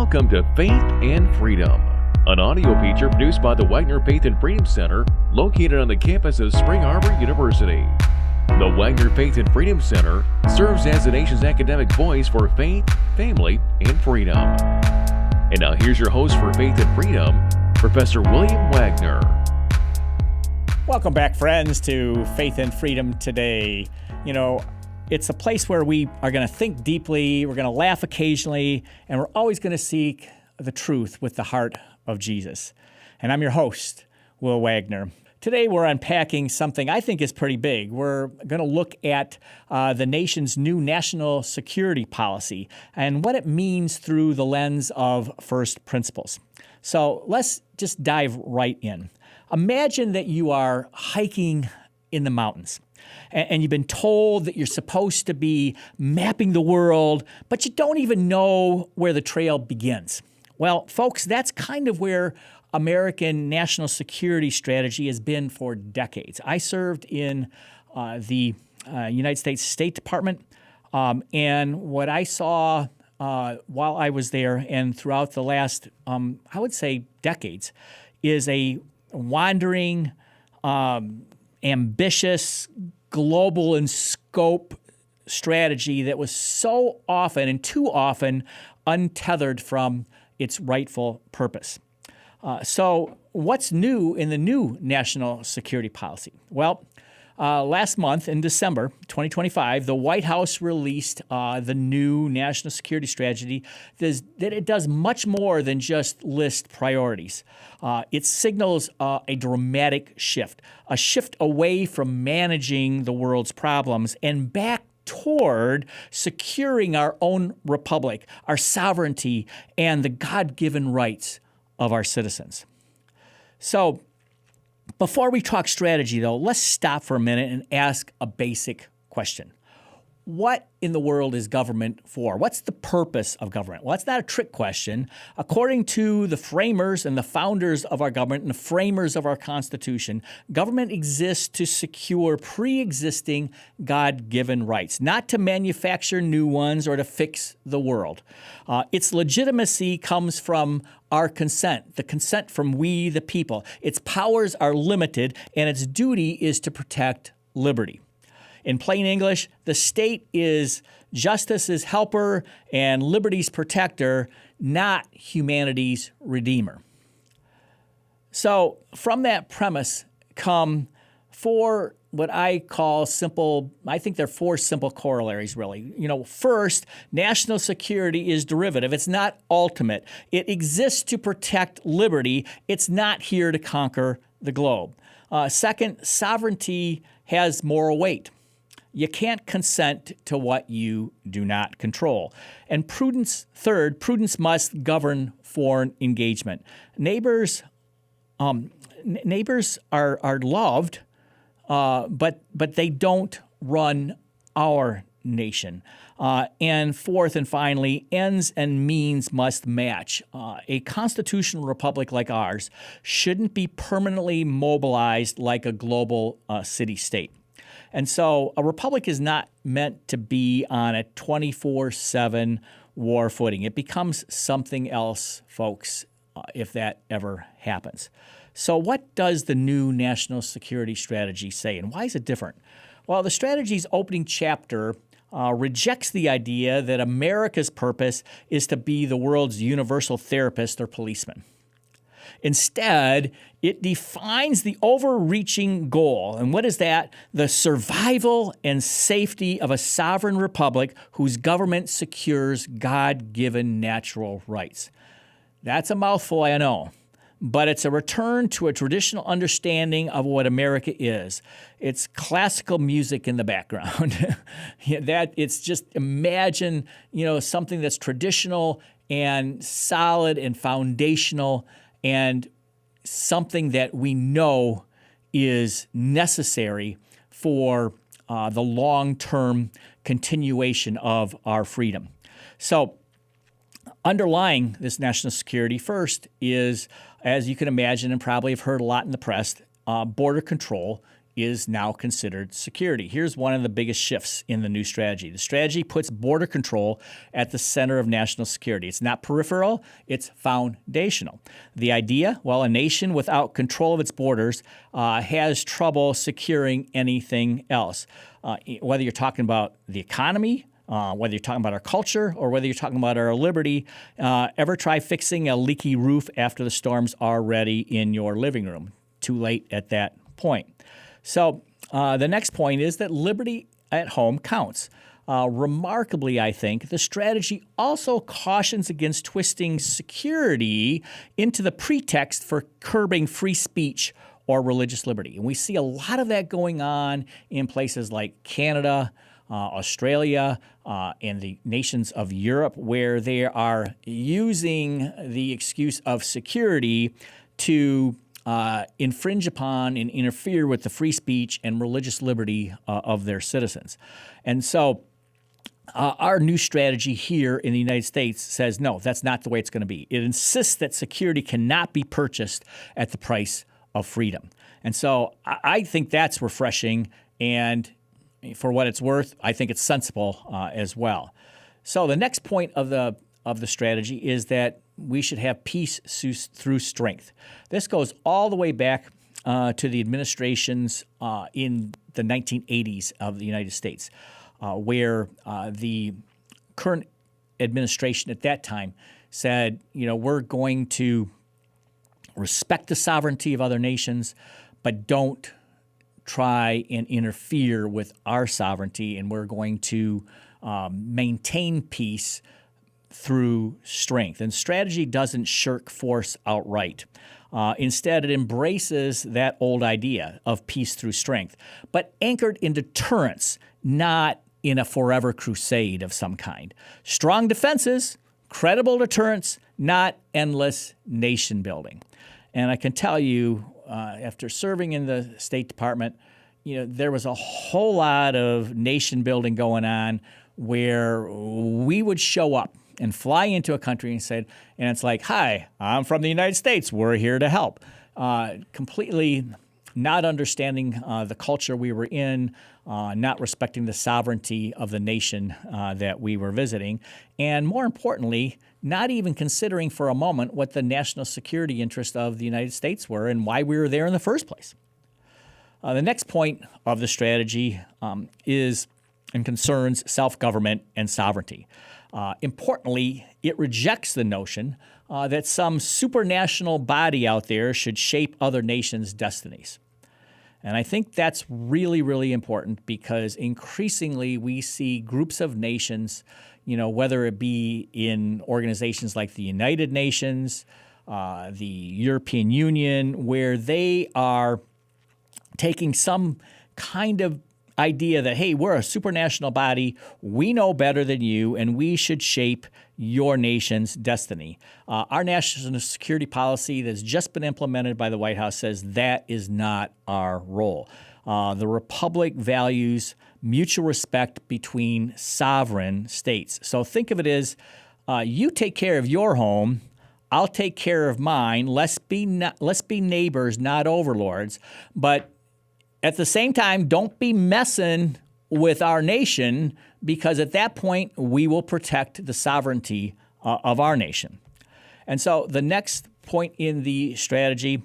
Welcome to Faith and Freedom, an audio feature produced by the Wagner Faith and Freedom Center located on the campus of Spring Arbor University. The Wagner Faith and Freedom Center serves as the nation's academic voice for faith, family, and freedom. And now here's your host for Faith and Freedom, Professor William Wagner. Welcome back, friends, to Faith and Freedom today. It's a place where we are going to think deeply, we're going to laugh occasionally, and we're always going to seek the truth with the heart of Jesus. And I'm your host, Will Wagner. Today we're unpacking something I think is pretty big. We're going to look at the nation's new national security policy and what it means through the lens of first principles. So let's just dive right in. Imagine that you are hiking in the mountains. And you've been told that you're supposed to be mapping the world, but you don't even know where the trail begins. Well, folks, that's kind of where American national security strategy has been for decades. I served in the United States State Department, and what I saw while I was there and throughout the last, I would say, decades, is a wandering, ambitious, global in scope strategy that was so often and too often untethered from its rightful purpose. So what's new in the new national security policy? Well, last month in December 2025, the White House released the new national security strategy that it does much more than just list priorities. It signals a dramatic shift, a shift away from managing the world's problems and back toward securing our own republic, our sovereignty, and the God-given rights of our citizens. So, before we talk strategy, though, let's stop for a minute and ask a basic question. What in the world is government for? What's the purpose of government? Well, that's not a trick question. According to the framers and the founders of our government and the framers of our Constitution, government exists to secure pre-existing God-given rights, not to manufacture new ones or to fix the world. Its legitimacy comes from our consent, the consent from we, the people. Its powers are limited, and its duty is to protect liberty. In plain English, the state is justice's helper and liberty's protector, not humanity's redeemer. So from that premise come four what I call simple, I think they're four simple corollaries, really. First, national security is derivative. It's not ultimate. It exists to protect liberty. It's not here to conquer the globe. Second, sovereignty has moral weight. You can't consent to what you do not control. And third, prudence must govern foreign engagement. Neighbors are loved, but they don't run our nation. And fourth and finally, ends and means must match. A constitutional republic like ours shouldn't be permanently mobilized like a global city-state. And so a republic is not meant to be on a 24/7 war footing. It becomes something else, folks, if that ever happens. So what does the new national security strategy say, and why is it different? Well, the strategy's opening chapter rejects the idea that America's purpose is to be the world's universal therapist or policeman. Instead, it defines the overreaching goal. And what is that? The survival and safety of a sovereign republic whose government secures God-given natural rights. That's a mouthful, I know. But it's a return to a traditional understanding of what America is. It's classical music in the background. It's just imagine, something that's traditional and solid and foundational and something that we know is necessary for the long-term continuation of our freedom. So underlying this national security first is, as you can imagine and probably have heard a lot in the press, border control is now considered security. Here's one of the biggest shifts in the new strategy. The strategy puts border control at the center of national security. It's not peripheral, it's foundational. The idea, well, a nation without control of its borders has trouble securing anything else. Whether you're talking about the economy, whether you're talking about our culture, or whether you're talking about our liberty, ever try fixing a leaky roof after the storm's already in your living room? Too late at that point. So the next point is that liberty at home counts. Remarkably, I think, the strategy also cautions against twisting security into the pretext for curbing free speech or religious liberty. And we see a lot of that going on in places like Canada, Australia, and the nations of Europe, where they are using the excuse of security to infringe upon and interfere with the free speech and religious liberty of their citizens. And so our new strategy here in the United States says, no, that's not the way it's going to be. It insists that security cannot be purchased at the price of freedom. And so I think that's refreshing, and for what it's worth, I think it's sensible as well. So the next point of the strategy is that we should have peace through strength. This goes all the way back to the administrations in the 1980s of the United States, where the current administration at that time said, we're going to respect the sovereignty of other nations, but don't try and interfere with our sovereignty, and we're going to maintain peace through strength. And strategy doesn't shirk force outright. Instead, it embraces that old idea of peace through strength, but anchored in deterrence, not in a forever crusade of some kind. Strong defenses, credible deterrence, not endless nation building. And I can tell you, after serving in the State Department, there was a whole lot of nation building going on where we would show up and fly into a country and it's like, hi, I'm from the United States. We're here to help. Completely not understanding the culture we were in, not respecting the sovereignty of the nation that we were visiting, and more importantly, not even considering for a moment what the national security interests of the United States were and why we were there in the first place. The next point of the strategy is and concerns self-government and sovereignty. Importantly, it rejects the notion that some supranational body out there should shape other nations' destinies. And I think that's really, really important, because increasingly we see groups of nations, whether it be in organizations like the United Nations, the European Union, where they are taking some kind of idea that, hey, we're a supranational body, we know better than you, and we should shape your nation's destiny. Our national security policy that's just been implemented by the White House says that is not our role. The Republic values mutual respect between sovereign states. So think of it as you take care of your home, I'll take care of mine. Let's be neighbors, not overlords. But at the same time, don't be messing with our nation, because at that point, we will protect the sovereignty of our nation. And so the next point in the strategy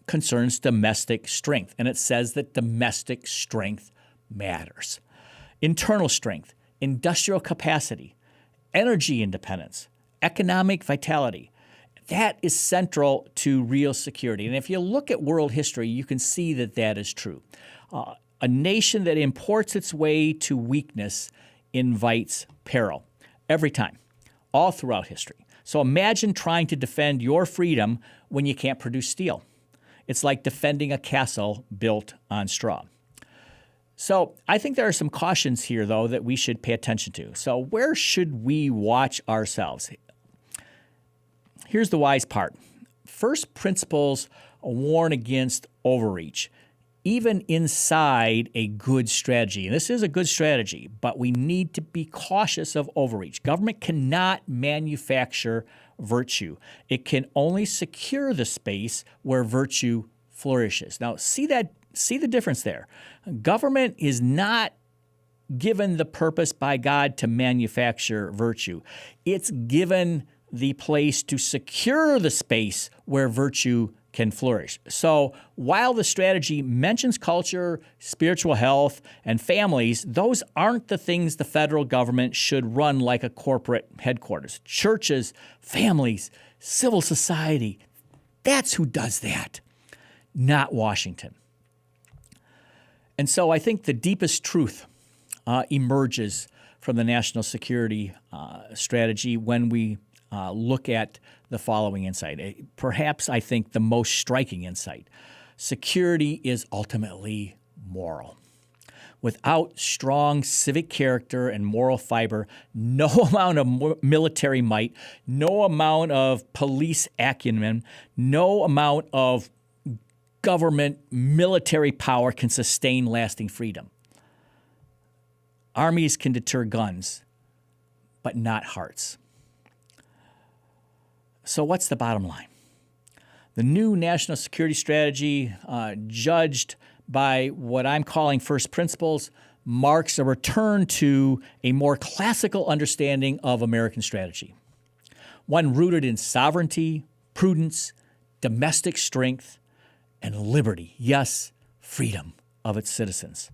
concerns domestic strength, and it says that domestic strength matters. Internal strength, industrial capacity, energy independence, economic vitality. That is central to real security. And if you look at world history, you can see that that is true. A nation that imports its way to weakness invites peril every time, all throughout history. So imagine trying to defend your freedom when you can't produce steel. It's like defending a castle built on straw. So I think there are some cautions here, though, that we should pay attention to. So where should we watch ourselves? Here's the wise part. First principles warn against overreach, even inside a good strategy. And this is a good strategy, but we need to be cautious of overreach. Government cannot manufacture virtue. It can only secure the space where virtue flourishes. Now, see that See the difference there. Government is not given the purpose by God to manufacture virtue. It's given the place to secure the space where virtue can flourish. So while the strategy mentions culture, spiritual health, and families, those aren't the things the federal government should run like a corporate headquarters. Churches, families, civil society, that's who does that, not Washington. And so I think the deepest truth emerges from the national security strategy when we look at the following insight. Perhaps I think the most striking insight. Security is ultimately moral. Without strong civic character and moral fiber, no amount of military might, no amount of police acumen, no amount of government military power can sustain lasting freedom. Armies can deter guns, but not hearts. So what's the bottom line? The new national security strategy, judged by what I'm calling first principles, marks a return to a more classical understanding of American strategy, one rooted in sovereignty, prudence, domestic strength, and liberty, yes, freedom of its citizens.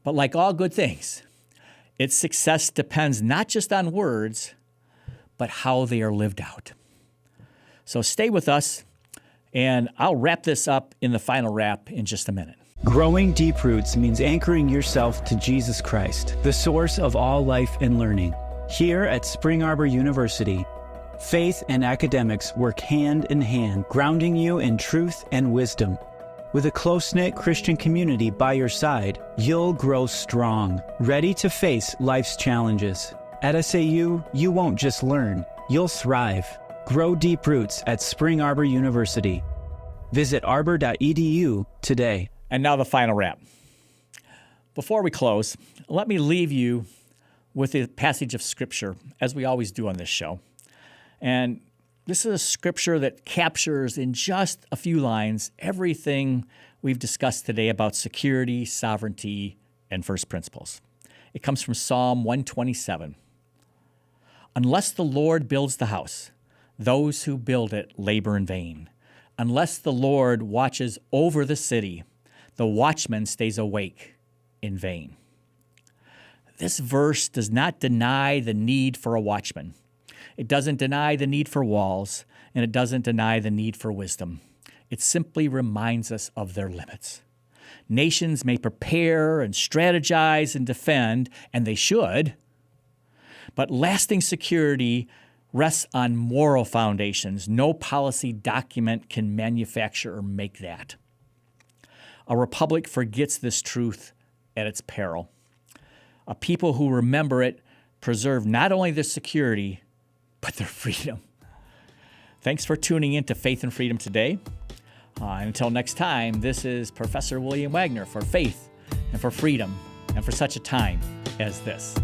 But like all good things, its success depends not just on words, but how they are lived out. So stay with us, and I'll wrap this up in the final wrap in just a minute. Growing deep roots means anchoring yourself to Jesus Christ, the source of all life and learning. Here at Spring Arbor University, faith and academics work hand in hand, grounding you in truth and wisdom. With a close-knit Christian community by your side, you'll grow strong, ready to face life's challenges. At SAU, you won't just learn, you'll thrive. Grow deep roots at Spring Arbor University. Visit arbor.edu today. And now the final wrap. Before we close, let me leave you with a passage of Scripture, as we always do on this show. And this is a scripture that captures in just a few lines everything we've discussed today about security, sovereignty, and first principles. It comes from Psalm 127. Unless the Lord builds the house, those who build it labor in vain. Unless the Lord watches over the city, the watchman stays awake in vain. This verse does not deny the need for a watchman. It doesn't deny the need for walls, and it doesn't deny the need for wisdom. It simply reminds us of their limits. Nations may prepare and strategize and defend, and they should, but lasting security rests on moral foundations. No policy document can manufacture or make that. A republic forgets this truth at its peril. A people who remember it preserve not only their security, but their freedom. Thanks for tuning in to Faith and Freedom today. Until next time, this is Professor William Wagner for Faith and for Freedom and for such a time as this.